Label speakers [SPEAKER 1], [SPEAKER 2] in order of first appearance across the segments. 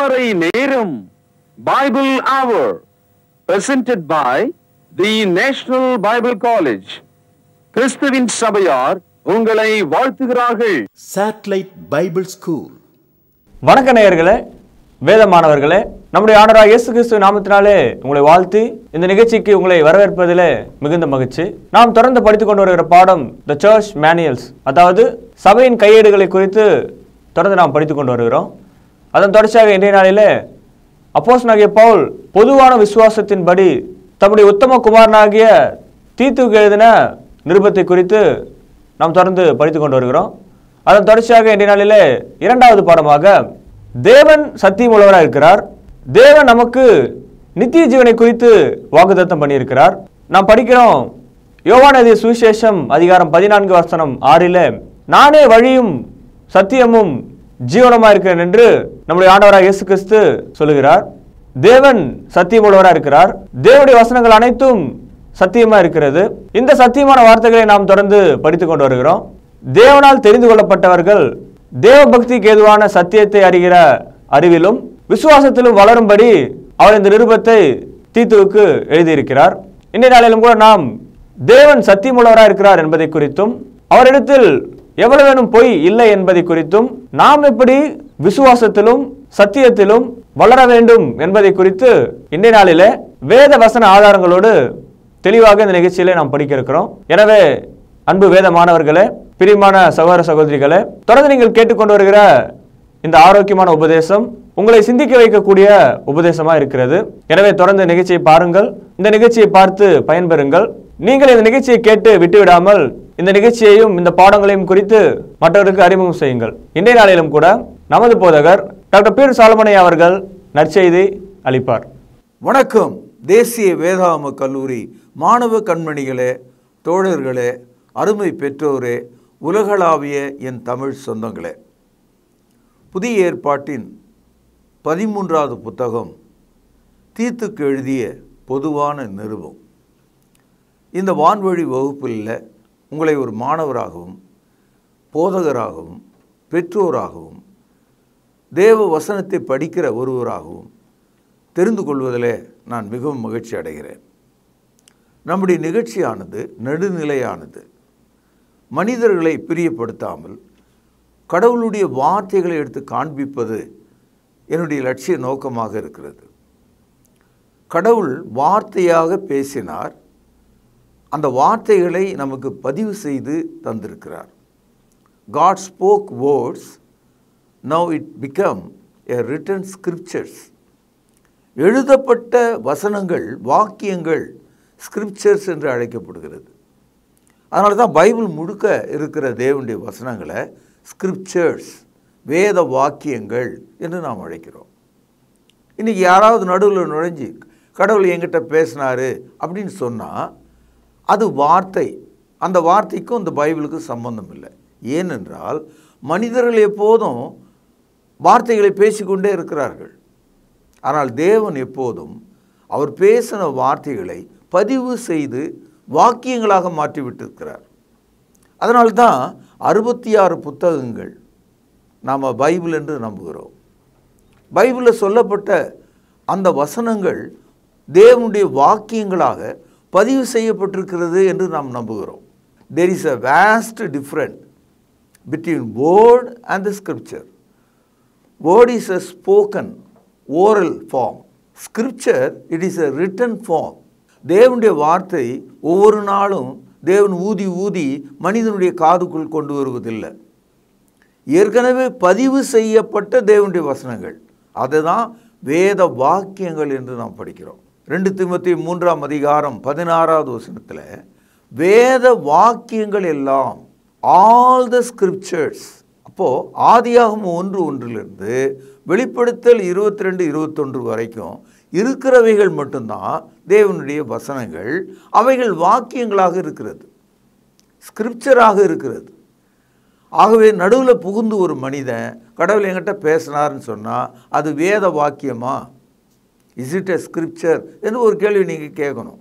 [SPEAKER 1] திருமறை நேரம் Bible Hour presented by the National Bible College. கிறிஸ்துவின் சபையார் உங்களை வாழ்த்துகிறார்கள்.
[SPEAKER 2] Satellite Bible School.
[SPEAKER 3] வணக்க நேயர்களே, வேத மாணவர்களே, நம்முடைய ஆண்டவராகிய இயேசு கிறிஸ்துவின் நாமத்தினாலே உங்களை வாழ்த்தி இந்த நிகழ்ச்சிக்கு உங்களை வரவேற்பதிலே மிகுந்த மகிழ்ச்சி. நாம் தொடர்ந்து படித்துக் கொண்டு வருகிற பாடம் த சர்ச் மேனுவல்ஸ், அதாவது சபையின் கையேடுகளை குறித்து தொடர்ந்து நாம் படித்துக் கொண்டு வருகிறோம். அதன் தொடர்ச்சியாக இன்றைய நாளிலே அப்போஸ்தலனாகிய பவுல் பொதுவான விசுவாசத்தின்படி தம்முடைய உத்தம குமாரனாகிய தீத்துவுக்கு எழுதின நிருபத்தை குறித்து நாம் தொடர்ந்து படித்துக் கொண்டு வருகிறோம். அதன் தொடர்ச்சியாக இன்றைய நாளிலே இரண்டாவது பாடமாக தேவன் சத்தியம் உள்ளவராக இருக்கிறார், தேவன் நமக்கு நித்திய ஜீவனை குறித்து வாக்குத்தத்தம் பண்ணியிருக்கிறார். நாம் படிக்கிறோம் யோவான் எழுதிய சுவிசேஷம் அதிகாரம் 14 வசனம் 6 நானே வழியும் சத்தியமும் ஜீவனமா இருக்கிறேன் என்று நம்முடைய ஆண்டவராக இயேசு கிறிஸ்து சொல்லுகிறார். தேவன் சத்தியம் உள்ளவராக இருக்கிறார், தேவனுடைய வசனங்கள் அனைத்தும் சத்தியமா இருக்கிறது. இந்த சத்தியமான வார்த்தைகளை நாம் தொடர்ந்து படித்துக் கொண்டு வருகிறோம். தேவனால் தெரிந்து கொள்ளப்பட்டவர்கள் தேவ பக்திக்கு ஏதுவான சத்தியத்தை அறிகிற அறிவிலும் விசுவாசத்திலும் வளரும்படி அவர் இந்த நிருபத்தை தீத்துவுக்கு எழுதியிருக்கிறார். இன்றைய நாளிலும் கூட நாம் தேவன் சத்தியமுள்ளவராக இருக்கிறார் என்பதை குறித்தும் அவரிடத்தில் எவ்வளவேனும் பொய் இல்லை என்பதை குறித்தும் நாம் எப்படி விசுவாசத்திலும் சத்தியத்திலும் வளர வேண்டும் என்பதை குறித்து இன்றைய நாளிலே வேத வசன ஆதாரங்களோடு தெளிவாக இந்த நிகழ்ச்சியிலே நாம் படிக்க இருக்கிறோம். எனவே அன்பு வேத மாணவர்களே, பிரியமான சகோதர சகோதரிகளே, தொடர்ந்து நீங்கள் கேட்டுக்கொண்டு வருகிற இந்த ஆரோக்கியமான உபதேசம் உங்களை சிந்திக்க வைக்கக்கூடிய உபதேசமா இருக்கிறது. எனவே தொடர்ந்து நிகழ்ச்சியை பாருங்கள், இந்த நிகழ்ச்சியை பார்த்து பயன்பெறுங்கள். நீங்கள் இந்த நிகழ்ச்சியை கேட்டு விட்டுவிடாமல் இந்த நிகழ்ச்சியையும் இந்த பாடங்களையும் குறித்து மற்றவர்களுக்கு அறிமுகம் செய்யுங்கள். இன்றைய நாளிலும் கூட நமது போதகர் டாக்டர் பீர் சாலமனை அவர்கள் நற்செய்தி அளிப்பார்.
[SPEAKER 4] வணக்கம். தேசிய வேதாகம கல்லூரி மாணவ கண்மணிகளே, தோழர்களே, அருமை பெற்றோரே, உலகளாவிய என் தமிழ் சொந்தங்களே, புதிய ஏற்பாட்டின் 13வது புத்தகம் தீத்துக்கு எழுதிய பொதுவான நிருபம். இந்த வான்வழி வகுப்பில் உங்களை ஒரு மாணவராகவும் போதகராகவும் பெற்றோராகவும் தேவ வசனத்தை படிக்கிற ஒருவராகவும் தெரிந்து கொள்வதிலே நான் மிகவும் மகிழ்ச்சி அடைகிறேன். நம்முடைய நிகழ்ச்சியானது நடுநிலையானது. மனிதர்களை பிரியப்படுத்தாமல் கடவுளுடைய வார்த்தைகளை எடுத்து காண்பிப்பது என்னுடைய லட்சிய நோக்கமாக இருக்கிறது. கடவுள் வார்த்தையாக பேசினார், அந்த வார்த்தைகளை நமக்கு பதிவு செய்து தந்திருக்கிறார். God spoke words, now it become a written scriptures. எழுதப்பட்ட வசனங்கள், வாக்கியங்கள் ஸ்கிரிப்சர்ஸ் என்று அழைக்கப்படுகிறது. அதனால தான் பைபிள் முழுக்க இருக்கிற தேவனுடைய வசனங்களை ஸ்கிரிப்சர்ஸ், வேத வாக்கியங்கள் என்று நாம் அழைக்கிறோம். இன்றைக்கி யாராவது நடுவில் நுழைஞ்சி கடவுள் என்கிட்ட பேசினார் அப்படின்னு சொன்னால் அது வார்த்தை. அந்த வார்த்தைக்கும் இந்த பைபிளுக்கும் சம்பந்தம் இல்லை. ஏனென்றால் மனிதர்கள் எப்போதும் வார்த்தைகளை பேசிக்கொண்டே இருக்கிறார்கள். ஆனால் தேவன் எப்போதும் அவர் பேசின வார்த்தைகளை பதிவு செய்து வாக்கியங்களாக மாற்றிவிட்டிருக்கிறார். அதனால்தான் 66 புத்தகங்கள் நாம் பைபிள் என்று நம்புகிறோம். பைபிளில் சொல்லப்பட்ட அந்த வசனங்கள் தேவனுடைய வாக்கியங்களாக பதிவு செய்யப்பட்டிருக்கிறது என்று நாம் நம்புகிறோம். There is a vast difference between word and the scripture. Word is a spoken oral form. Scripture, it is a written form. தேவனுடைய வார்த்தை ஒவ்வொரு நாளும் தேவன் ஊதி ஊதி மனிதனுடைய காதுக்குள் கொண்டு வருவதில்லை. ஏற்கனவே பதிவு செய்யப்பட்ட தேவனுடைய வசனங்கள், அதுதான் வேத வாக்கியங்கள் என்று நாம் படிக்கிறோம். 2 தீமோத்தேயு 3ஆம் அதிகாரம் 16வது வசனத்தில் வேத வாக்கியங்கள் எல்லாம், ஆல் த ஸ்கிரிப்சர்ஸ். அப்போது ஆதியாகமம் 1:1 வெளிப்படுத்தல் 22:21 வரைக்கும் இருக்கிறவைகள் மட்டும்தான் தேவனுடைய வசனங்கள். அவைகள் வாக்கியங்களாக இருக்கிறது, ஸ்கிரிப்சராக இருக்கிறது. ஆகவே நடுவில் புகுந்து ஒரு மனிதன் கடவுள் என்கிட்ட பேசினார்னு சொன்னால் அது வேத வாக்கியமா, இஸ் இட் எ ஸ்கிரிப்சர் என்று ஒரு கேள்வி நீங்கள் கேட்கணும்.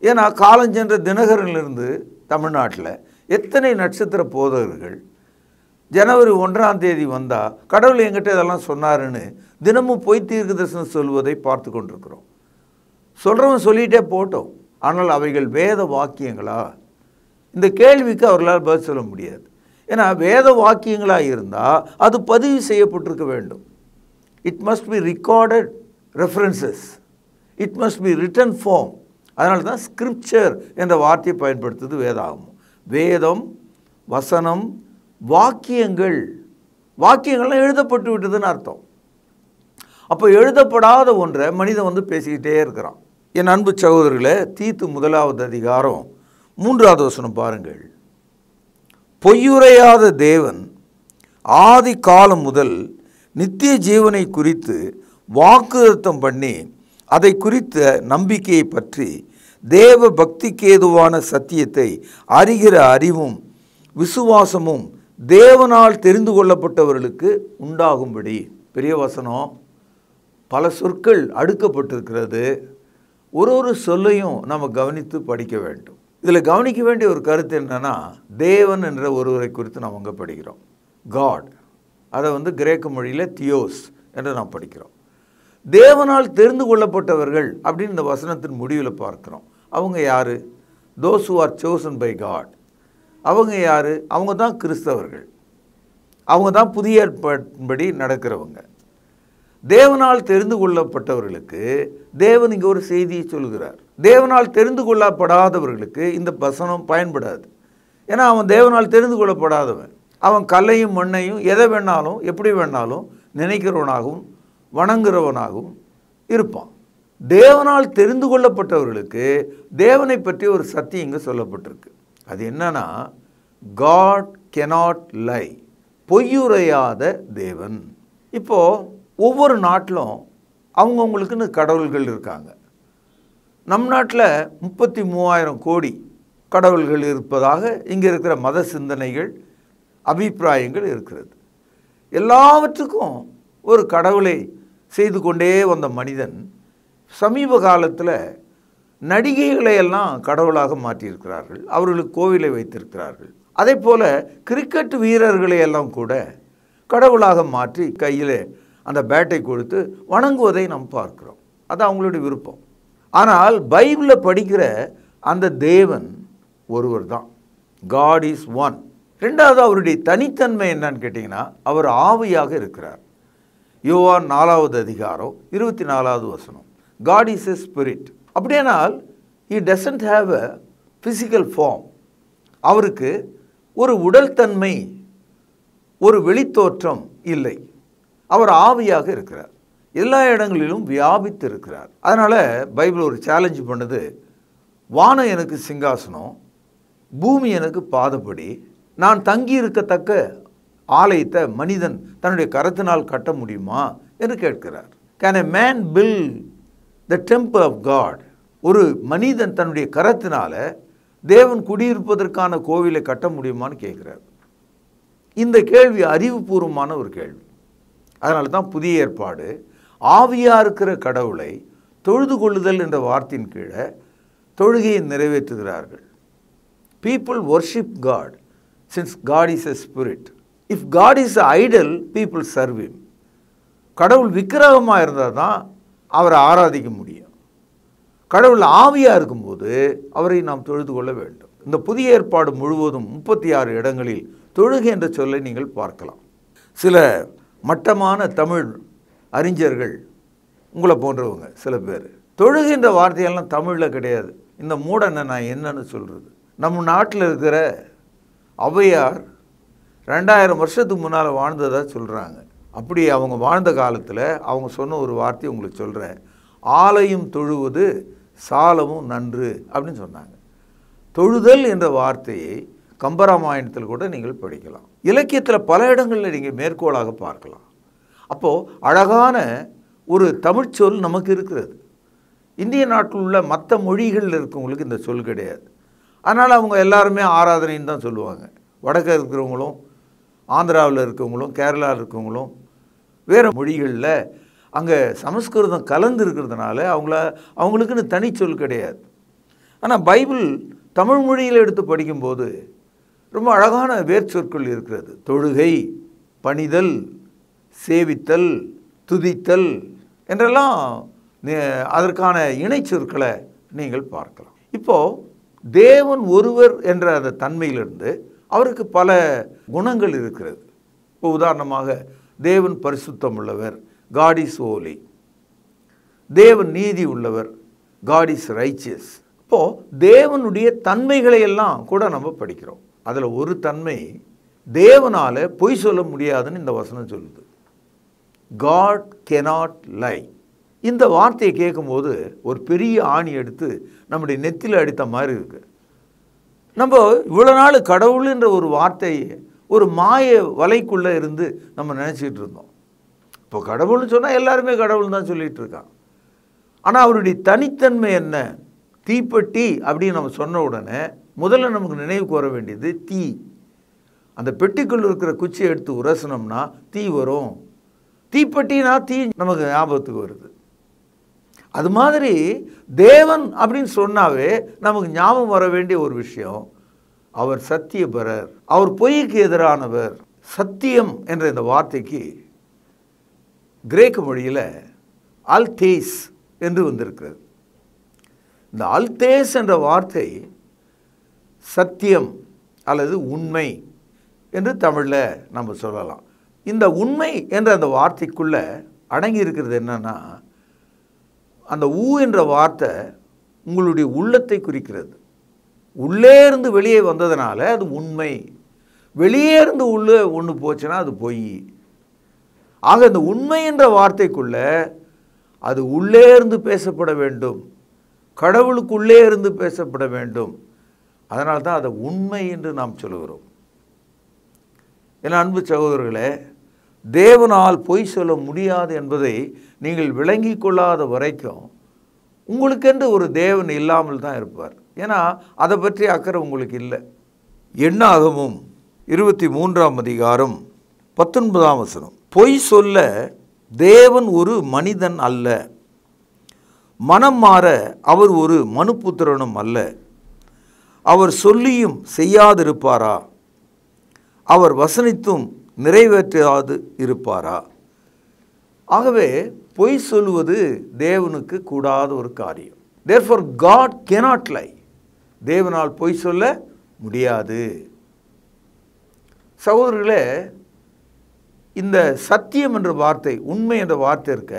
[SPEAKER 4] ஏன்னா காலஞ்சென்ற தினகரனிலிருந்து தமிழ்நாட்டில் எத்தனை நட்சத்திர போதகர்கள் ஜனவரி 1ஆம் தேதி வந்தால் கடவுள் என்கிட்ட இதெல்லாம் சொன்னாருன்னு தினமும் பொய் தீர்க்கதரிசனம் சொல்வதை பார்த்து கொண்டிருக்கிறோம். சொல்கிறவன் சொல்லிகிட்டே போட்டோம். ஆனால் அவைகள் வேத வாக்கியங்களா? இந்த கேள்விக்கு அவர்களால் பதில் சொல்ல முடியாது. ஏன்னா வேத வாக்கியங்களாக இருந்தால் அது பதிவு செய்யப்பட்டிருக்க வேண்டும். It must be recorded references, it must be written form. அதனால தான் ஸ்கிரிப்சர் என்ற வார்த்தையை பயன்படுத்துது வேதாகமம். வேதம், வசனம், வாக்கியங்கள். வாக்கியங்கள்லாம் எழுதப்பட்டு விட்டதுன்னு அர்த்தம். அப்போ எழுதப்படாத ஒன்றை மனிதன் பேசிக்கிட்டே இருக்கிறான். என் அன்பு சகோதரர்களே, தீத்து 1வது அதிகாரம் 3வது வசனம் பாருங்கள். பொய்யுரையாத தேவன் ஆதி காலம் முதல் நித்திய ஜீவனை குறித்து வாக்குத்தத்தம் பண்ணி அதை குறித்த நம்பிக்கையை பற்றி தேவ பக்திக்கு ஏதுவான சத்தியத்தை அறிகிற அறிவும் விசுவாசமும் தேவனால் தெரிந்து கொள்ளப்பட்டவர்களுக்கு உண்டாகும்படி. பெரிய வசனம், பல சொற்கள் அடுக்கப்பட்டிருக்கிறது. ஒரு சொல்லையும் நம்ம கவனித்து படிக்க வேண்டும். இதில் கவனிக்க வேண்டிய ஒரு கருத்து என்னன்னா, தேவன் என்ற ஒருவரை குறித்து நாம் அங்கே படிக்கிறோம். காட், அதை கிரேக்க மொழியில் தியோஸ் என்று நாம் படிக்கிறோம். தேவனால் தெரிந்து கொள்ளப்பட்டவர்கள் அப்படின்னு இந்த வசனத்தின் முடிவில் பார்க்கிறோம். அவங்க யார்? Those who are chosen by God. அவங்க யார்? அவங்க தான் கிறிஸ்தவர்கள். அவங்க தான் புதிய ஏற்பாட்டின்படி நடக்கிறவங்க. தேவனால் தெரிந்து கொள்ளப்பட்டவர்களுக்கு தேவன் இங்கே ஒரு செய்தியை சொல்கிறார். தேவனால் தெரிந்து கொள்ளப்படாதவர்களுக்கு இந்த வசனம் பயன்படாது. ஏன்னா அவன் தேவனால் தெரிந்து கொள்ளப்படாதவன். அவன் கல்லையும் மண்ணையும் எதை வேணாலும் எப்படி வேணாலும் நினைக்கிறவனாகவும் வணங்குறவனாகவும் இருப்பான். தேவனால் தெரிந்து கொள்ளப்பட்டவர்களுக்கு தேவனை பற்றி ஒரு சத்தியம் இங்கே சொல்லப்பட்டிருக்கு. அது என்னன்னா, காட் கெனாட் லை, பொய்யுரையாத தேவன். இப்போது ஒவ்வொரு நாட்டிலும் அவங்கவுங்களுக்குன்னு கடவுள்கள் இருக்காங்க. நம் நாட்டில் 33,000 கோடி கடவுள்கள் இருப்பதாக இங்கே இருக்கிற மத சிந்தனைகள், அபிப்பிராயங்கள் இருக்கிறது. எல்லாவற்றுக்கும் ஒரு கடவுளை செய்து கொண்டே வந்த மனிதன் சமீப காலத்தில் நடிகைகளை எல்லாம் கடவுளாக மாற்றியிருக்கிறார்கள். அவர்களுக்கு கோவிலை வைத்திருக்கிறார்கள். அதே போல் கிரிக்கெட் வீரர்களை எல்லாம் கூட கடவுளாக மாற்றி கையில் அந்த பேட்டை கொடுத்து வணங்குவதை நாம் பார்க்கிறோம். அது அவங்களுடைய விருப்பம். ஆனால் பைபிளில் படிக்கிற அந்த தேவன் ஒருவர் தான். God is one. ரெண்டாவது, அவருடைய தனித்தன்மை என்னன்னு கேட்டிங்கன்னா, அவர் ஆவியாக இருக்கிறார். யோவான் 4வது அதிகாரம் 24வது வசனம். God is a spirit. அப்படியானால் he doesn't have a physical form. அவருக்கு ஒரு உடல் தன்மை, ஒரு வெளித்தோற்றம் இல்லை. அவர் ஆவியாக இருக்கிறார். எல்லா இடங்களிலும் வியாபித்து இருக்கிறார். அதனால் பைபிள் ஒரு சேலஞ்ச் பண்ணுது. வானம் எனக்கு சிங்காசனம், பூமி எனக்கு பாதப்படி, நான் தங்கி இருக்கத்தக்க ஆலயத்தை மனிதன் தன்னுடைய கரத்தினால் கட்ட முடியுமா என்று கேட்கிறார். Can a man build the temple of God? ஒரு மனிதன் தன்னுடைய கரத்தினால தேவன் குடியிருப்பதற்கான கோவிலை கட்ட முடியுமான்னு கேட்கிறார். இந்த கேள்வி அறிவுபூர்வமான ஒரு கேள்வி. அதனால தான் புதிய ஏற்பாடு ஆவியா இருக்கிற கடவுளை தொழுது கொள்ளுதல் என்ற வார்த்தையின் கீழே தொழுகையை நிறைவேற்றுகிறார்கள். People worship God since God is a spirit. If God is an idol, people serve him. கடவுள் விக்கிரகமாக இருந்தால் தான் அவரை ஆராதிக்க முடியும். கடவுள் ஆவியாக இருக்கும்போது அவரை நாம் தொழுது கொள்ள வேண்டும். இந்த புதிய ஏற்பாடு முழுவதும் 36 இடங்களில் தொழுகை என்ற சொல்லை நீங்கள் பார்க்கலாம். சில மட்டமான தமிழ் அறிஞர்கள், உங்களை போன்றவங்க சில பேர், தொழுகின்ற வார்த்தையெல்லாம் தமிழில் கிடையாது, இந்த மூடனை நான் என்னன்னு சொல்கிறது. நம்ம நாட்டில் இருக்கிற ஔவையார் 2000 வருஷத்துக்கு முன்னால் வாழ்ந்ததாக சொல்கிறாங்க. அப்படி அவங்க வாழ்ந்த காலத்தில் அவங்க சொன்ன ஒரு வார்த்தை உங்களுக்கு சொல்கிறேன். ஆலயம் தொழுவது சாலமும் நன்று அப்படின்னு சொன்னாங்க. தொழுதல் என்ற வார்த்தையை கம்பராமாயணத்தில் கூட நீங்கள் படிக்கலாம். இலக்கியத்தில் பல இடங்களில் நீங்கள் மேற்கோளாக பார்க்கலாம். அப்போது அழகான ஒரு தமிழ் சொல் நமக்கு இருக்கிறது. இந்திய நாட்டில் உள்ள மற்ற மொழிகளில் இருக்கவங்களுக்கு இந்த சொல் கிடையாது. அதனால் அவங்க எல்லாருமே ஆராதனைன்னு தான் சொல்லுவாங்க. வடக்க இருக்கிறவங்களும், ஆந்திராவில் இருக்கவங்களும், கேரளாவில் இருக்கவங்களும், வேறு மொழிகளில் அங்கே சமஸ்கிருதம் கலந்து இருக்கிறதுனால அவங்களுக்குன்னு தனி சொல் கிடையாது. ஆனால் பைபிள் தமிழ் மொழியில் எடுத்து படிக்கும்போது ரொம்ப அழகான வேர்ச்சொற்கள் இருக்கிறது. தொழுகை, பணிதல், சேவித்தல், துதித்தல் என்றெல்லாம் அதற்கான இணைச்சொற்களை நீங்கள் பார்க்கலாம். இப்போது தேவன் ஒருவர் என்ற அந்த தன்மையிலிருந்து அவருக்கு பல குணங்கள் இருக்கிறது. இப்போ உதாரணமாக தேவன் பரிசுத்தம் உள்ளவர், காட் இஸ் ஹோலி. தேவன் நீதி உள்ளவர், காட் இஸ் ரைச்சியஸ். இப்போது தேவனுடைய தன்மைகளை எல்லாம் கூட நம்ம படிக்கிறோம். அதில் ஒரு தன்மை, தேவனால் பொய் சொல்ல முடியாதுன்னு இந்த வசனம் சொல்லுது. God cannot lie. இந்த வார்த்தையை கேட்கும்போது ஒரு பெரிய ஆணி எடுத்து நம்முடைய நெத்தியில் அடித்த மாதிரி இருக்குது. நம்ம இவ்வளோ நாள் கடவுள்ன்ற ஒரு வார்த்தையை ஒரு மாய வலைக்குள்ளே இருந்து நம்ம நினச்சிக்கிட்டு இருந்தோம். இப்போ கடவுள்னு சொன்னால் எல்லாருமே கடவுள் தான் சொல்லிகிட்டு இருக்கான். ஆனால் அவருடைய தனித்தன்மை என்ன? தீப்பெட்டி அப்படின்னு நம்ம சொன்ன உடனே முதல்ல நமக்கு நினைவுக்கு வர வேண்டியது தீ. அந்த பெட்டிக்குள்ள இருக்கிற குச்சியை எடுத்து உரசனம்னா தீ வரும். தீப்பெட்டினா தீ நமக்கு ஞாபகத்துக்கு வருது. அது மாதிரி தேவன் அப்படின்னு சொன்னாவே நமக்கு ஞாபகம் வர வேண்டிய ஒரு விஷயம், அவர் சத்தியபரர், அவர் பொய்க்கு எதிரானவர். சத்தியம் என்ற இந்த வார்த்தைக்கு கிரேக்க மொழியில் அல்தேஸ் என்று வந்திருக்கிறது. இந்த அல்தேஸ் என்ற வார்த்தை சத்தியம் அல்லது உண்மை என்று தமிழில் நம்ம சொல்லலாம். இந்த உண்மை என்ற அந்த வார்த்தைக்குள்ளே அடங்கி இருக்கிறது என்னன்னா, அந்த ஊ என்ற வார்த்தை உங்களுடைய உள்ளத்தை குறிக்கிறது. உள்ளே இருந்து வெளியே வந்ததுனால அது உண்மை, வெளியே இருந்து உள்ளே ஒன்று போச்சுன்னா அது பொய். ஆக இந்த உண்மை என்ற வார்த்தைக்குள்ள அது உள்ளே இருந்து பேசப்பட வேண்டும், கடவுளுக்குள்ளே இருந்து பேசப்பட வேண்டும். அதனால தான் அதை உண்மை என்று நாம் சொல்லுகிறோம். என் அன்பு சகோதரர்களே, தேவனால் பொய் சொல்ல முடியாது என்பதை நீங்கள் விளங்கி கொள்ளாத வரைக்கும் உங்களுக்கென்று ஒரு தேவன் இல்லாமல் தான் இருப்பார். ஏன்னா அதை பற்றி அக்கறை உங்களுக்கு இல்லை. எண்ணாகமும் 23ஆம் அதிகாரம் 19ஆம் வசனம், பொய் சொல்ல தேவன் ஒரு மனிதன் அல்ல, மனம் மாற அவர் ஒரு மனுபுத்திரனும் அல்ல. அவர் சொல்லியும் செய்யாதிருப்பாரா? அவர் வசனித்தும் நிறைவேற்றாது இருப்பாரா? ஆகவே பொய் சொல்லுவது தேவனுக்கு கூடாத ஒரு காரியம். Therefore God cannot lie. தேவனால் பொய் சொல்ல முடியாது. சகோதரர்களே, இந்த சத்தியம் என்ற வார்த்தை, உண்மை என்ற வார்த்தை இருக்க,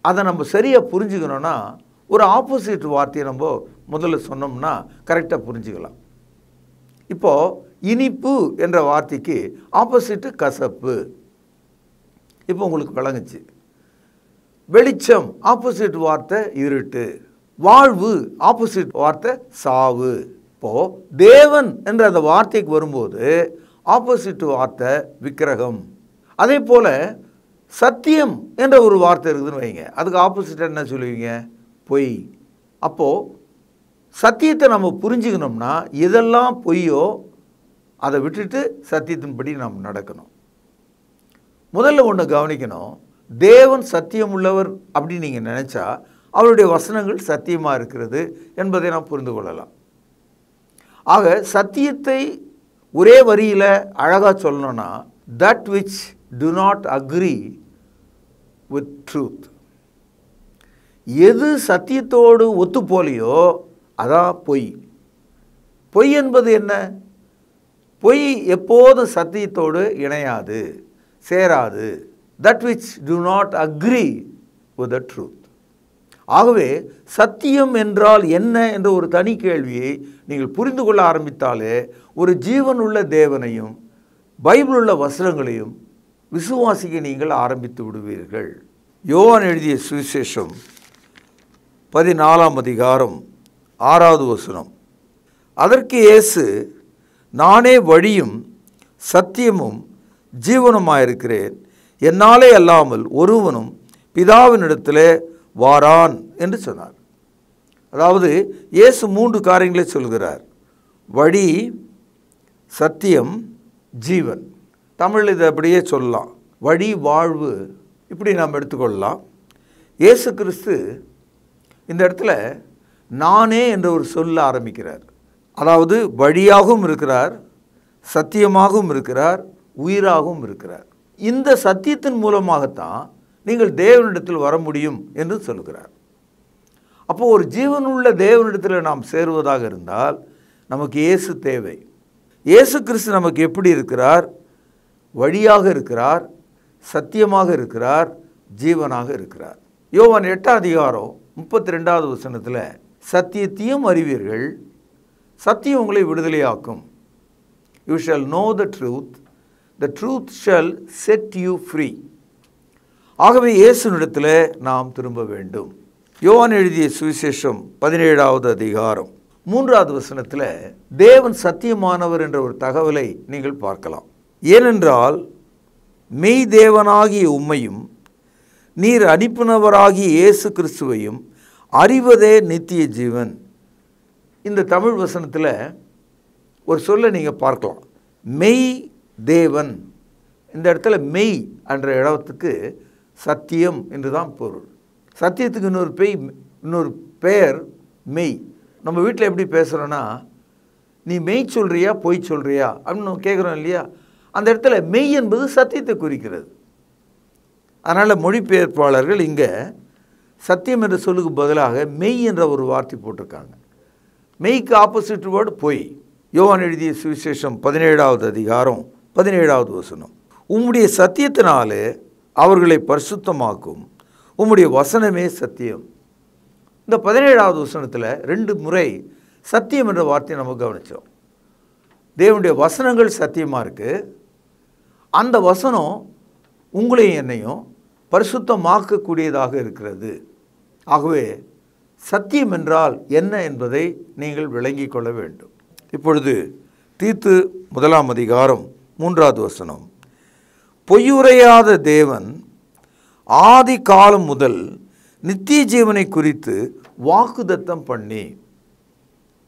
[SPEAKER 4] அதை நம்ம சரியாக புரிஞ்சுக்கணும்னா ஒரு ஆப்போசிட் வார்த்தையை நம்ம முதல்ல சொன்னோம்னா கரெக்டாக புரிஞ்சுக்கலாம். இப்போது இனிப்பு என்ற வார்த்தைக்கு ஆப்போசிட்டு கசப்பு. இப்போ உங்களுக்கு விளங்குச்சு. வெளிச்சம் ஆப்போசிட் வார்த்தை இருட்டு. வாழ்வு ஆப்போசிட் வார்த்தை சாவு. இப்போது தேவன் என்ற அந்த வார்த்தைக்கு வரும்போது ஆப்போசிட் வார்த்தை விக்கிரகம். அதே போல் சத்தியம் என்ற ஒரு வார்த்தை இருக்குதுன்னு வைங்க, அதுக்கு ஆப்போசிட் என்ன சொல்லுவீங்க? பொய். அப்போது சத்தியத்தை நம்ம புரிஞ்சுக்கணும்னா எதெல்லாம் பொய்யோ அதை விட்டுட்டு சத்தியத்தின்படி நாம் நடக்கணும். முதல்ல ஒன்று கவனிக்கணும், தேவன் சத்தியம் உள்ளவர் அப்படின்னு நீங்கள் நினச்சா அவருடைய வசனங்கள் சத்தியமாக இருக்கிறது என்பதை நாம் புரிந்து கொள்ளலாம். ஆக சத்தியத்தை ஒரே வரியில் அழகாக சொல்லணும்னா, that which do not agree with truth. எது சத்தியத்தோடு ஒத்து போலையோ அதான் பொய். பொய் என்பது என்ன? பொய் எப்போதும் சத்தியத்தோடு இணையாது, சேராது. that which do not agree with the truth. ஆகவே சத்தியம் என்றால் என்ன என்ற ஒரு தனி கேள்வியை நீங்கள் புரிந்து கொள்ள ஆரம்பித்தாலே ஒரு ஜீவனுள்ள தேவனையும் பைபிள் உள்ள வசனங்களையும் விசுவாசிக்க நீங்கள் ஆரம்பித்து விடுவீர்கள். யோவான் எழுதிய சுவிசேஷம் 14ஆம் அதிகாரம் 6வது வசனம், அதற்கு இயேசு, நானே வழியும் சத்தியமும் ஜீவனுமாயிருக்கிறேன், என்னாலே அல்லாமல் ஒருவனும் பிதாவினிடத்திலே வாரான் என்று சொன்னார். அதாவது இயேசு 3 காரியங்களை சொல்கிறார்: வழி, சத்தியம், ஜீவன். தமிழ் இதை அப்படியே சொல்லலாம், வழி, வாழ்வு, இப்படி நாம் எடுத்துக்கொள்ளலாம். இயேசு கிறிஸ்து இந்த இடத்துல நானே என்ற ஒரு சொல்ல ஆரம்பிக்கிறார். அதாவது வழியாகவும் இருக்கிறார், சத்தியமாகவும் இருக்கிறார், உயிராகவும் இருக்கிறார். இந்த சத்தியத்தின் மூலமாகத்தான் நீங்கள் தேவனிடத்தில் வர முடியும் என்று சொல்கிறார். அப்போ ஒரு ஜீவனுள்ள தேவனிடத்தில் நாம் சேருவதாக இருந்தால் நமக்கு இயேசு தேவை. இயேசு கிறிஸ்து நமக்கு எப்படி இருக்கிறார்? வழியாக இருக்கிறார், சத்தியமாக இருக்கிறார், ஜீவனாக இருக்கிறார். யோவான் 8:32 சத்தியத்தையும் அறிவீர்கள், சத்தியம் உங்களை விடுதலையாக்கும். You shall know the truth shall set you free. ஆகவே இயேசுவினிடத்தில் நாம் திரும்ப வேண்டும். யோவான் எழுதிய சுவிசேஷம் 17:3 தேவன் சத்தியமானவர் என்ற ஒரு தகவலை நீங்கள் பார்க்கலாம். ஏனென்றால் மெய் தேவனாகிய உம்மையும் நீர் அனுப்பினவராகிய இயேசு கிறிஸ்துவையும் அறிவதே நித்திய ஜீவன். இந்த தமிழ் வசனத்தில் ஒரு சொல்லை நீங்கள் பார்க்கலாம், மெய் தேவன். இந்த இடத்துல மெய் என்ற இடத்துக்கு சத்தியம் என்று தான் பொருள். சத்தியத்துக்கு இன்னொரு பெயர் மெய். நம்ம வீட்டில் எப்படி பேசுகிறோன்னா, நீ மெய் சொல்கிறியா பொய் சொல்கிறியா அப்படின்னு நம்ம கேட்குறோம் இல்லையா? அந்த இடத்துல மெய் என்பது சத்தியத்தை குறிக்கிறது. அதனால் மொழிபெயர்ப்பாளர்கள் இங்கே சத்தியம் என்ற சொல்லுக்கு பதிலாக மெய் என்ற ஒரு வார்த்தை போட்டிருக்காங்க. மெய்க்கு ஆப்போசிட் வேர்டு பொய். யோவான் எழுதிய சுவிசேஷம் 17:17 உம்முடைய சத்தியத்தினாலே அவர்களை பரிசுத்தமாக்கும், உம்முடைய வசனமே சத்தியம். இந்த 17 2 முறை சத்தியம் என்ற வார்த்தையை நம்ம கவனித்தோம். தேவனுடைய வசனங்கள் சத்தியமாக இருக்குது. அந்த வசனம் உங்களையும் என்னையும் பரிசுத்தமாக்கக்கூடியதாக இருக்கிறது. ஆகவே சத்தியம் என்றால் என்ன என்பதை நீங்கள் விளங்கிக் கொள்ள வேண்டும். இப்பொழுது தீத்து 1:3 பொய்யுரையாத தேவன் ஆதி காலம் முதல் நித்திய ஜீவனை குறித்து வாக்குதத்தம் பண்ணி.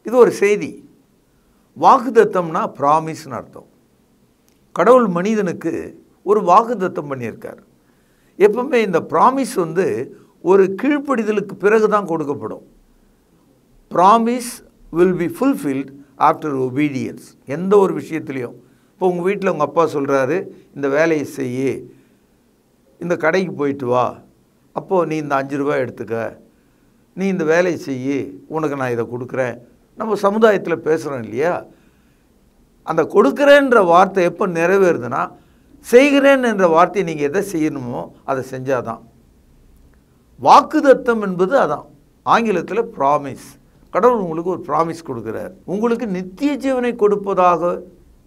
[SPEAKER 4] இது ஒரு செய்தி. வாக்குதத்தம்னா ப்ராமிஸ்னு அர்த்தம். கடவுள் மனிதனுக்கு ஒரு வாக்குதத்தம் பண்ணியிருக்கார். எப்பவுமே இந்த ப்ராமிஸ் ஒரு கீழ்ப்படிதலுக்கு பிறகு தான் கொடுக்கப்படும். Promise will be fulfilled after obedience. எந்த ஒரு விஷயத்துலையும், இப்போ உங்கள் வீட்டில் உங்கள் அப்பா சொல்கிறாரு, இந்த வேலையை செய்ய, இந்த கடைக்கு போயிட்டு வா, அப்போது நீ இந்த 5 ரூபா எடுத்துக்க, நீ இந்த வேலையை செய்ய, உனக்கு நான் இதை கொடுக்குறேன். நம்ம சமுதாயத்தில் பேசுகிறோம் இல்லையா? அந்த கொடுக்குறேன்ற வார்த்தை எப்போ நிறைவேறுதுன்னா, செய்கிறேன் என்ற வார்த்தையை நீங்கள் எதை செய்யணுமோ அதை செஞ்சாதான். வாக்குதத்தம் என்பது அதான். ஆங்கிலத்தில் ப்ராமிஸ். கடவுள் உங்களுக்கு ஒரு ப்ராமிஸ் கொடுக்குறார். உங்களுக்கு நித்திய ஜீவனை கொடுப்பதாக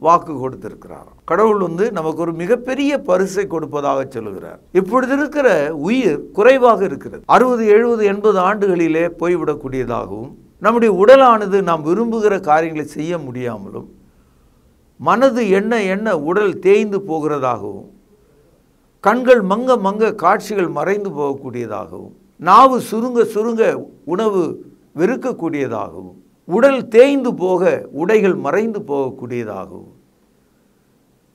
[SPEAKER 4] வாக்கு கொடுத்திருக்கிறார். கடவுள் நமக்கு ஒரு மிகப்பெரிய பரிசை கொடுப்பதாக சொல்லுகிறார். இப்பொழுது இருக்கிற உயிர் குறைவாக இருக்கிறது. 60, 70, 80 ஆண்டுகளிலே போய்விடக்கூடியதாகவும், நம்முடைய உடலானது நாம் விரும்புகிற காரியங்களை செய்ய முடியாமலும், மனது எண்ண உடல் தேய்ந்து போகிறதாகவும், கண்கள் மங்க காட்சிகள் மறைந்து போகக்கூடியதாகவும், நாவு சுருங்க உணவு வெறுக்கக்கூடியதாகவும், உடல் தேய்ந்து போக உடைகள் மறைந்து போகக்கூடியதாகவும்,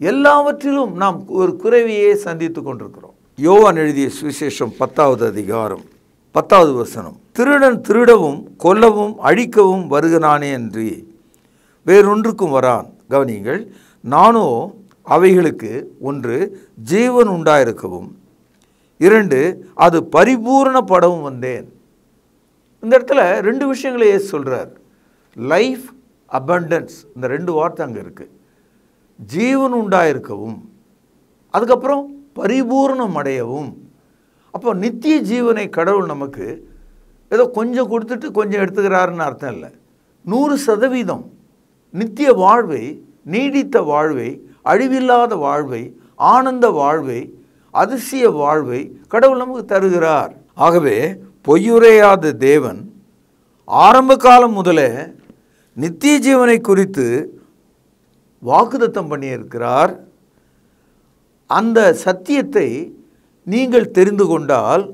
[SPEAKER 4] எல்லாவற்றிலும் நாம் ஒரு குறைவையே சந்தித்து கொண்டிருக்கிறோம். யோவான் எழுதிய சுவிசேஷம் 10:10 திருடன் திருடவும் கொல்லவும் அழிக்கவும் வருகிறானே அன்றி வேறொன்றுக்கும் வரான். கவனியுங்கள், நானோ அவைகளுக்கு 1 ஜீவன் உண்டாயிருக்கவும், 2 அது பரிபூரணப்படவும் வந்தேன். இந்த இடத்துல 2 விஷயங்களை இயேசு சொல்கிறார். லைஃப், அபண்டன்ஸ், இந்த 2 வார்த்தை அங்கே இருக்குது. ஜீவன் உண்டாயிருக்கவும், அதுக்கப்புறம் பரிபூர்ணம் அடையவும். அப்போ நித்திய ஜீவனை கடவுள் நமக்கு ஏதோ கொஞ்சம் கொடுத்துட்டு கொஞ்சம் எடுத்துக்கிறாருன்னு அர்த்தம் இல்லை. 100% நித்திய வாழ்வை, நீடித்த வாழ்வை, அழிவில்லாத வாழ்வை, ஆனந்த வாழ்வை, அதிசய வாழ்வை கடவுள் நமக்கு தருகிறார். ஆகவே பொய்யுரையாத தேவன் ஆரம்ப காலம் முதலே நித்திய ஜீவனை குறித்து வாக்குதத்தம் பண்ணியிருக்கிறார். அந்த சத்தியத்தை நீங்கள் தெரிந்து கொண்டால்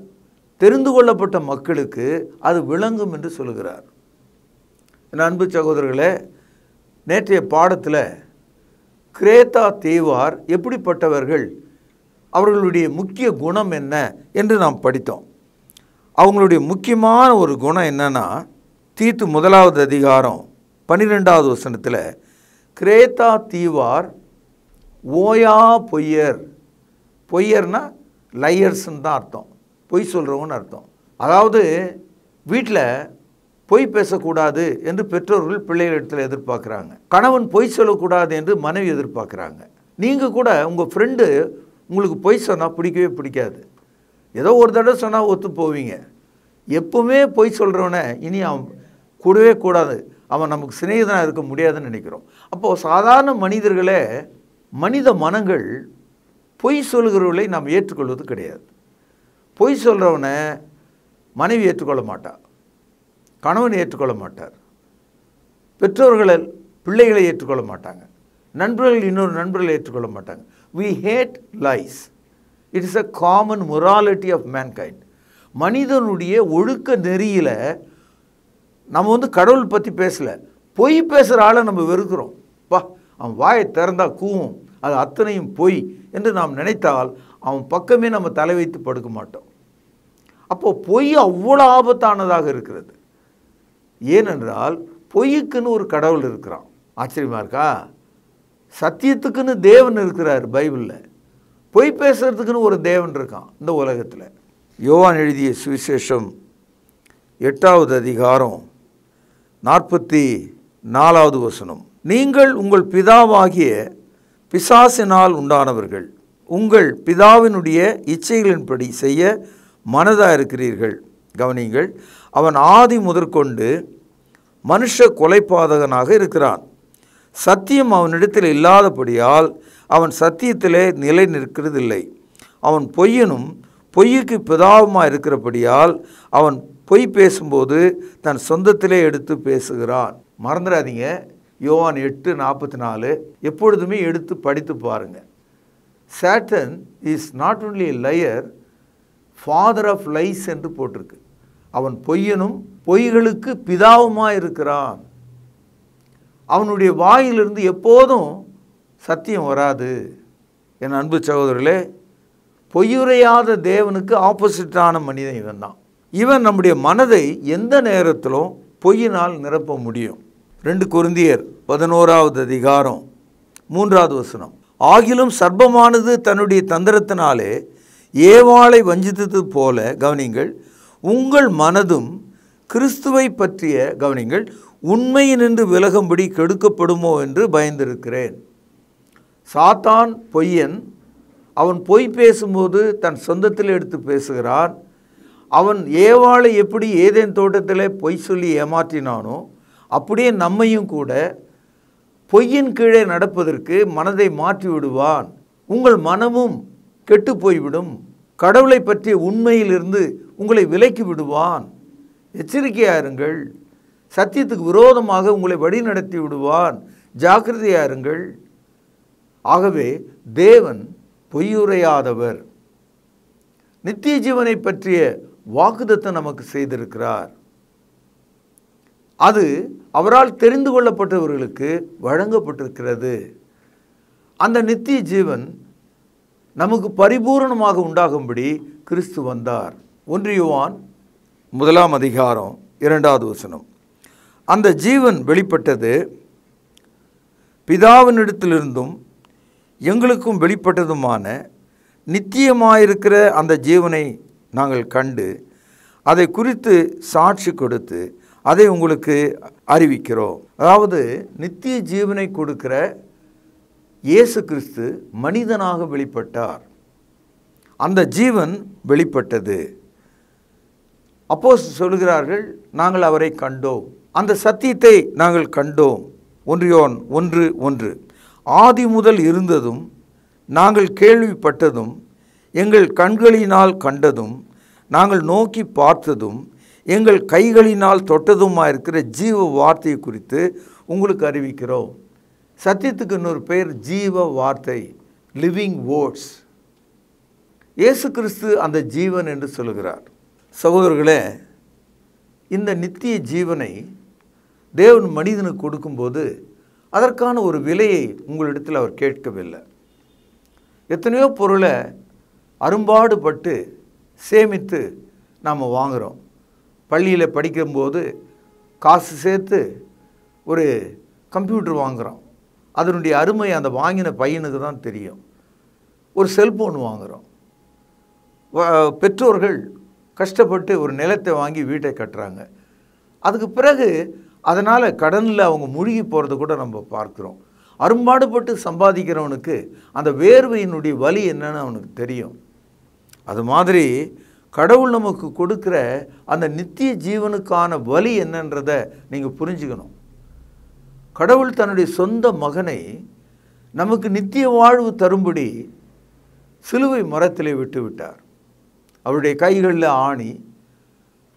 [SPEAKER 4] தெரிந்து கொள்ளப்பட்ட மக்களுக்கு அது விளங்கும் என்று சொல்கிறார். என் அன்பு சகோதரர்களே, நேற்றைய பாடத்தில் கிரேத்தா தீவார் எப்படிப்பட்டவர்கள், அவர்களுடைய முக்கிய குணம் என்ன என்று நாம் படித்தோம். அவங்களுடைய முக்கியமான ஒரு குணம் என்னன்னா, தீத்து 1:12 12 கிரேத்தா தீவார் ஓயா பொய்யர். பொய்யர்னா லையர்ஸ்ன்னு தான் அர்த்தம், பொய் சொல்கிறவங்கன்னு அர்த்தம். அதாவது வீட்டில் பொய் பேசக்கூடாது என்று பெற்றோர்கள் பிள்ளைகளிடத்தில் எதிர்பார்க்குறாங்க. கணவன் பொய் சொல்லக்கூடாது என்று மனைவி எதிர்பார்க்குறாங்க. நீங்கள் கூட உங்கள் ஃப்ரெண்டு உங்களுக்கு பொய் சொன்னால் பிடிக்கவே பிடிக்காது. ஏதோ ஒரு தடவை சொன்னால் ஒத்து போவீங்க. எப்பவுமே பொய் சொல்கிறவனை இனி அவன் கூடவே கூடாது, அவன் நமக்கு சிநேகிதனாக இருக்க முடியாதுன்னு நினைக்கிறோம். அப்போது சாதாரண மனிதர்களே, மனித மனங்கள் பொய் சொல்கிறவர்களை நாம் ஏற்றுக்கொள்வது கிடையாது. பொய் சொல்கிறவனை மனைவி ஏற்றுக்கொள்ள மாட்டார், கணவன் ஏற்றுக்கொள்ள மாட்டார், பெற்றோர்கள் பிள்ளைகளை ஏற்றுக்கொள்ள மாட்டாங்க, நண்பர்கள் இன்னொரு நண்பர்களை ஏற்றுக்கொள்ள மாட்டாங்க. We hate lies. It is a common morality of mankind. மனிதனுடைய ஒழுக்க நெறியில் நம்ம கடவுள் பற்றி பேசலை, பொய் பேசுகிற ஆளை நம்ம வெறுக்கிறோம். அவன் வாயை திறந்தா கூவும், அது அத்தனையும் பொய் என்று நாம் நினைத்தால் அவன் பக்கமே நம்ம தலை வைத்து படுக்க மாட்டோம். அப்போது பொய் அவ்வளோ ஆபத்தானதாக இருக்கிறது. ஏனென்றால் பொய்யுக்குன்னு ஒரு கடவுள் இருக்கிறான். ஆச்சரியமாக இருக்கா? சத்தியத்துக்குன்னு தேவன் இருக்கிறார் பைபிளில், பொய் பேசுறதுக்குன்னு ஒரு தேவன் இருக்கான் இந்த உலகத்தில். யோவான் எழுதிய சுவிசேஷம் 8வது அதிகாரம் 44வது வசனம். நீங்கள் உங்கள் பிதாவாகிய பிசாசினால் உண்டானவர்கள், உங்கள் பிதாவினுடைய இச்சைகளின்படி செய்ய மனதாக இருக்கிறீர்கள். கவனிங்கள், அவன் ஆதி முதற்கொண்டு மனுஷ கொலைபாதகனாக இருக்கிறான். சத்தியம் அவனிடத்தில் இல்லாதபடியால் அவன் சத்தியத்திலே நிலை நிற்கிறதில்லை. அவன் பொய்யனும் பொய்யுக்கு பிதாவுமாக இருக்கிறபடியால் அவன் பொய் பேசும்போது தன் சொந்தத்திலே எடுத்து பேசுகிறான். மறந்துடாதீங்க, யோவான் 8:44 எப்பொழுதுமே எடுத்து படித்து பாருங்கள். Satan is not only a liar, father of lies என்று போட்டிருக்கு. அவன் பொய்யனும் பொய்களுக்கு பிதாவுமாக இருக்கிறான். அவனுடைய வாயிலிருந்து எப்போதும் சத்தியம் வராது. என் அன்பு சகோதரர்களே, பொய்யுரையாத தேவனுக்கு ஆப்போசிட்டான மனிதன் இவன் தான். இவன் நம்முடைய மனதை எந்த நேரத்திலும் பொய்யினால் நிரப்ப முடியும். 2 கொரிந்தியர் 11வது அதிகாரம் 3வது வசனம். ஆகிலும் சர்ப்பமானது தன்னுடைய தந்திரத்தினாலே ஏவாளை வஞ்சித்தது போல, கவனிங்கள், உங்கள் மனதும் கிறிஸ்துவை பற்றிய, கவனிங்கள், உண்மையினின்று விலகும்படி கெடுக்கப்படுமோ என்று பயந்திருக்கிறேன். சாத்தான் பொய்யன். அவன் பொய் பேசும்போது தன் சொந்தத்தில் எடுத்து பேசுகிறான். அவன் ஏவாளை எப்படி ஏதேன் தோட்டத்தில் பொய் சொல்லி ஏமாற்றினானோ அப்படியே நம்மையும் கூட பொய்யின் கீழே நடப்பதற்கு மனதை மாற்றி விடுவான். உங்கள் மனமும் கெட்டு போய்விடும். கடவுளை பற்றிய உண்மையிலிருந்து உங்களை விலக்கி விடுவான். எச்சரிக்கையாருங்கள். சத்தியத்துக்கு விரோதமாக உங்களை வழி நடத்தி விடுவான். ஜாக்கிரதையாருங்கள். ஆகவே தேவன் பொய்யுரையாதவர். நித்திய ஜீவனை பற்றிய வாக்குத்தத்தம் நமக்கு செய்திருக்கிறார். அது அவரால் தெரிந்து கொள்ளப்பட்டவர்களுக்கு வழங்கப்பட்டிருக்கிறது. அந்த நித்திய ஜீவன் நமக்கு பரிபூரணமாக உண்டாகும்படி கிறிஸ்து வந்தார். 1 யோவான் 1ஆம் அதிகாரம் 2வது வசனம். அந்த ஜீவன் வெளிப்பட்டது, பிதாவினிடத்திலிருந்தும் எங்களுக்கும் வெளிப்பட்டதுமான நித்தியமாயிருக்கிற அந்த ஜீவனை நாங்கள் கண்டு அதை குறித்து சாட்சி கொடுத்து அதை உங்களுக்கு அறிவிக்கிறோம். அதாவது நித்திய ஜீவனை கொடுக்கிற இயேசு கிறிஸ்து மனிதனாக வெளிப்பட்டார். அந்த ஜீவன் வெளிப்பட்டது. அப்போஸ்தலர்கள் சொல்கிறார்கள், நாங்கள் அவரை கண்டோம், அந்த சத்தியத்தை நாங்கள் கண்டோம். 1 யோவான் 1:1. ஆதி முதல் இருந்ததும் நாங்கள் கேள்விப்பட்டதும் எங்கள் கண்களினால் கண்டதும் நாங்கள் நோக்கி பார்த்ததும் எங்கள் கைகளினால் தொட்டதுமாக இருக்கிற ஜீவ வார்த்தையை குறித்து உங்களுக்கு அறிவிக்கிறோம். சத்தியத்துக்கு இன்னொரு பெயர் ஜீவ வார்த்தை, லிவிங் வேர்ட்ஸ். இயேசு கிறிஸ்து அந்த ஜீவன் என்று சொல்கிறார். சகோதரர்களே, இந்த நித்திய ஜீவனை தேவன் மனிதனுக்கு கொடுக்கும்போது அதற்கான ஒரு விலையை உங்களிடத்தில் அவர் கேட்கவில்லை. எத்தனையோ பொருளை அரும்பாடுபட்டு சேமித்து நாம் வாங்குகிறோம். பள்ளியில் படிக்கும்போது காசு சேர்த்து ஒரு கம்ப்யூட்டர் வாங்குகிறோம். அதனுடைய அருமை அந்த வாங்கின பையனுக்கு தான் தெரியும். ஒரு செல்போன் வாங்குகிறோம். பெற்றோர்கள் கஷ்டப்பட்டு ஒரு நிலத்தை வாங்கி வீட்டை கட்டுறாங்க. அதுக்கு பிறகு அதனால் கடனில் அவங்க மூழ்கி போகிறத கூட நம்ம பார்க்குறோம். அரும்பாடுபட்டு சம்பாதிக்கிறவனுக்கு அந்த வேர்வையினுடைய வலி என்னன்னு அவனுக்கு தெரியும். அது மாதிரி கடவுள் நமக்கு கொடுக்குற அந்த நித்திய ஜீவனுக்கான வலி என்னன்றதை நீங்கள் புரிஞ்சுக்கணும். கடவுள் தன்னுடைய சொந்த மகனை நமக்கு நித்திய வாழ்வு தரும்படி சிலுவை மரத்திலே விட்டு விட்டார். அவருடைய கைகளில் ஆணி,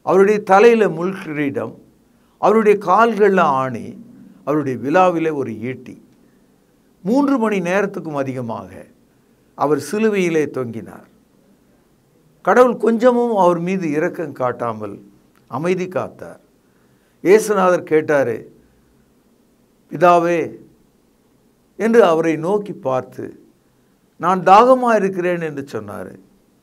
[SPEAKER 4] அவருடைய தலையில் முள் கிரீடம், அவருடைய கால்களில் ஆணி, அவருடைய விலாவிலே ஒரு ஈட்டி. 3 மணி நேரத்துக்கும் அதிகமாக அவர் சிலுவையிலே தொங்கினார். கடவுள் கொஞ்சமும் அவர் மீது இரக்கம் காட்டாமல் அமைதி காத்தார். இயேசுநாதர் கேட்டார், பிதாவே என்று அவரை நோக்கி பார்த்து, நான் தாகமாக இருக்கிறேன் என்று சொன்னார்.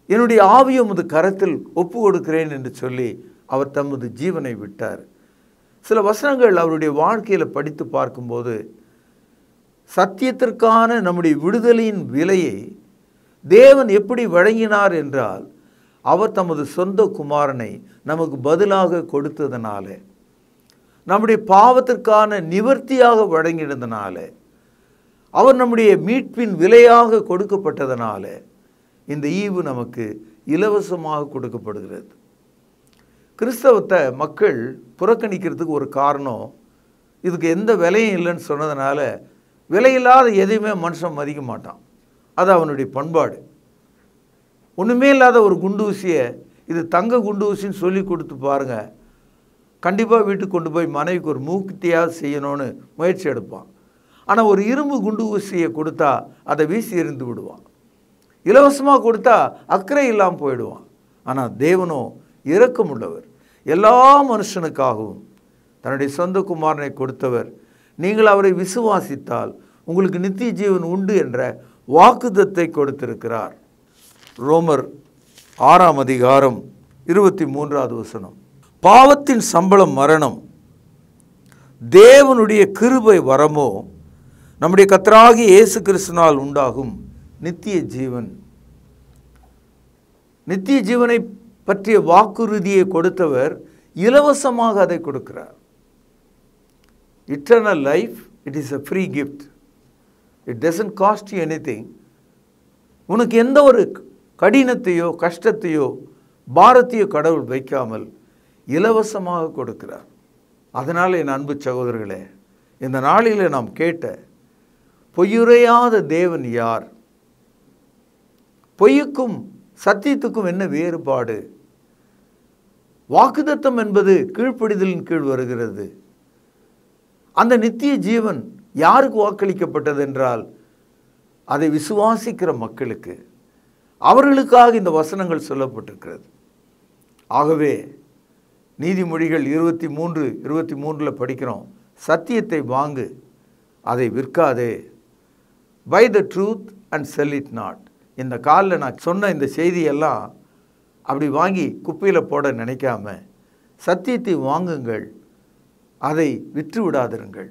[SPEAKER 4] என்னுடைய ஆவியை உமது கரத்தில் ஒப்பு கொடுக்கிறேன் என்று சொல்லி அவர் தமது ஜீவனை விட்டார். சில வசனங்கள் அவருடைய வாழ்க்கையில் படித்து பார்க்கும்போது சத்தியத்திற்கான நம்முடைய விடுதலையின் விலையை தேவன் எப்படி வழங்கினார் என்றால், அவர் தமது சொந்த குமாரனை நமக்கு பதிலாக கொடுத்ததுனால, நம்முடைய பாவத்திற்கான நிவர்த்தியாக வழங்கினதுனால, அவர் நம்முடைய மீட்பின் விலையாக கொடுக்கப்பட்டதனால இந்த ஈவு நமக்கு இலவசமாக கொடுக்கப்படுகிறது. கிறிஸ்தவத்தை மக்கள் புறக்கணிக்கிறதுக்கு ஒரு காரணம், இதுக்கு எந்த விலையும் இல்லைன்னு சொன்னதுனால விலையில்லாத எதையுமே மனுஷன் மதிக்க மாட்டான். அது அவனுடைய பண்பாடு. ஒன்றுமே இல்லாத ஒரு குண்டூசியை இது தங்க குண்டூசின்னு சொல்லி கொடுத்து பாருங்கள், கண்டிப்பாக வீட்டுக்கு கொண்டு போய் மனைவிக்கு ஒரு மூக்குத்தியாக செய்யணும்னு முயற்சி எடுப்பான். ஆனால் ஒரு இரும்பு குண்டு ஊசியை கொடுத்தா அதை வீசி எறிந்து விடுவான். இலவசமாக கொடுத்தா அக்கறை இல்லாமல் போயிடுவான். ஆனால் தேவனோ இரக்கமுள்ளவர், எல்லா மனுஷனுக்காகவும் தன்னுடைய சொந்த குமாரனை கொடுத்தவர். நீங்கள் அவரை விசுவாசித்தால் உங்களுக்கு நித்திய ஜீவன் உண்டு என்ற வாக்குத்தத்தை கொடுத்திருக்கிறார். ரோமர் 6ஆம் அதிகாரம் 23வது வசனம். பாவத்தின் சம்பளம் மரணம், தேவனுடைய கிருபை வரமோ நம்முடைய கர்த்தராகிய இயேசு கிறிஸ்துவினால் உண்டாகும் நித்திய ஜீவன். நித்திய ஜீவனை பற்றிய வாக்குறுதியை கொடுத்தவர் இலவசமாக அதை கொடுக்கிறார். Eternal life, it is a free gift. It doesn't cost you anything. உனக்கு எந்த ஒரு கடினத்தையோ கஷ்டத்தையோ பாரத்தையோ கடவுள் வைக்காமல் இலவசமாக கொடுக்கிறார். அதனால் என் அன்பு சகோதரர்களே, இந்த நாளில் நாம் கேட்ட பொய்யுரையாத தேவன் யார்? பொய்யுக்கும் சத்தியத்துக்கும் என்ன வேறுபாடு? வாக்குத்தத்தம் என்பது கீழ்ப்படிதலின் கீழ் வருகிறது. அந்த நித்திய ஜீவன் யாருக்கு வாக்களிக்கப்பட்டது என்றால், அதை விசுவாசிக்கிற மக்களுக்கு, அவர்களுக்காக இந்த வசனங்கள் சொல்லப்பட்டிருக்கிறது. ஆகவே நீதிமொழிகள் 23:23 படிக்கிறோம், சத்தியத்தை வாங்கு, அதை விற்காதே. Buy the truth and sell it not. இந்த காலில் நான் சொன்ன இந்த செய்தியெல்லாம் அப்படி வாங்கி குப்பையில் போட நினைக்காம சத்தியத்தை வாங்குங்கள், அதை விற்று விடாதிருங்கள்.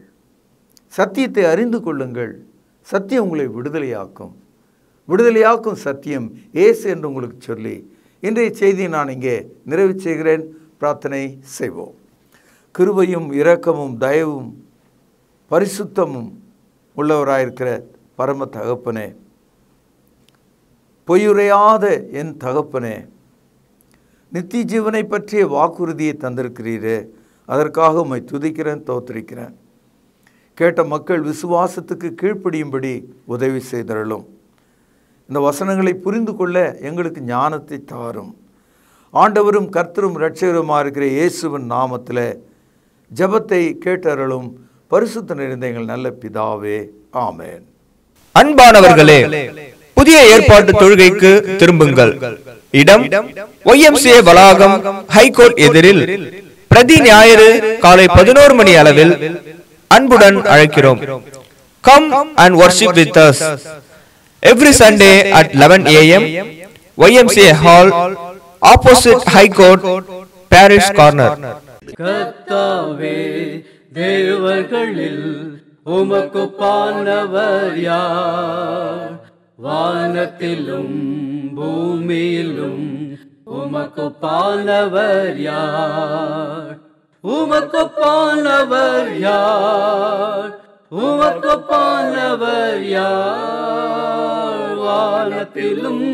[SPEAKER 4] சத்தியத்தை அறிந்து கொள்ளுங்கள், சத்தியம் உங்களை விடுதலையாக்கும். விடுதலையாக்கும் சத்தியம் இயேசு என்று உங்களுக்கு சொல்லி இன்றைய செய்தியை நான் இங்கே நிறைவு செய்கிறேன். பிரார்த்தனை செய்வோம். கிருபையும் இரக்கமும் தயவும் பரிசுத்தமும் உள்ளவராயிருக்கிற பரம தகப்பனே, பொய்யுரையாத என் தகப்பனே, நித்திய ஜீவனை பற்றிய வாக்குறுதியை தந்திருக்கிறீரே, அதற்காக உம்மை துதிக்கிறேன், தோத்திரிக்கிறேன். கேட்ட மக்கள் விசுவாசத்துக்கு கீழ்ப்படியும்படி உதவி செய்தருளும். இந்த வசனங்களை புரிந்து கொள்ள எங்களுக்கு ஞானத்தை தாரும். ஆண்டவரும் கர்த்தரும் இரட்சகருமாக இருக்கிற இயேசுவின் நாமத்தில் ஜெபத்தை கேட்டருளும். பரிசுத்த நிறைந்த எங்கள் நல்ல பிதாவே, ஆமென்.
[SPEAKER 3] அன்பானவர்களே, புதிய ஏற்பாட்டு தொழுகைக்கு திரும்புங்கள். இடம் YMCA வளாகம், ஹைகோர்ட் எதிரில், பிரதி ஞாயிறு காலை 11 மணி அளவில் அன்புடன் அழைக்கிறோம். Come and worship with us every Sunday at 11 AM, YMCA Hall, opposite High Court, Parish Corner.
[SPEAKER 5] கர்த்தாவே, தேவர்களில் உமக்கொப்பானவர் யார்? வானத்திலும் பூமியிலும் உமக்கொப்பானவர் யார்? உமக்கொப்பானவர் யார்? உமக்கொப்பானவர் யார்? வானத்திலும்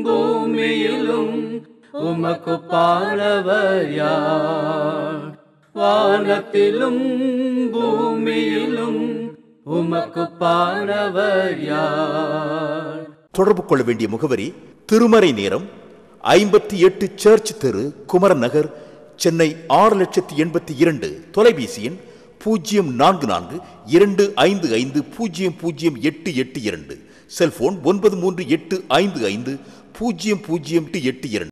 [SPEAKER 5] பூமியிலும் உமக்கொப்பானவர் யார்? வானத்திலும் பூமியிலும் உமக்கொப்பானவர் யார்?
[SPEAKER 2] தொடர்பு கொள்ள வேண்டிய முகவரி: திருமறை நேரம், 58 சர்ச் தெரு, குமரன் நகர், சென்னை 6082. தொலைபேசி எண் 0442550082. செல்போன் 9385500882.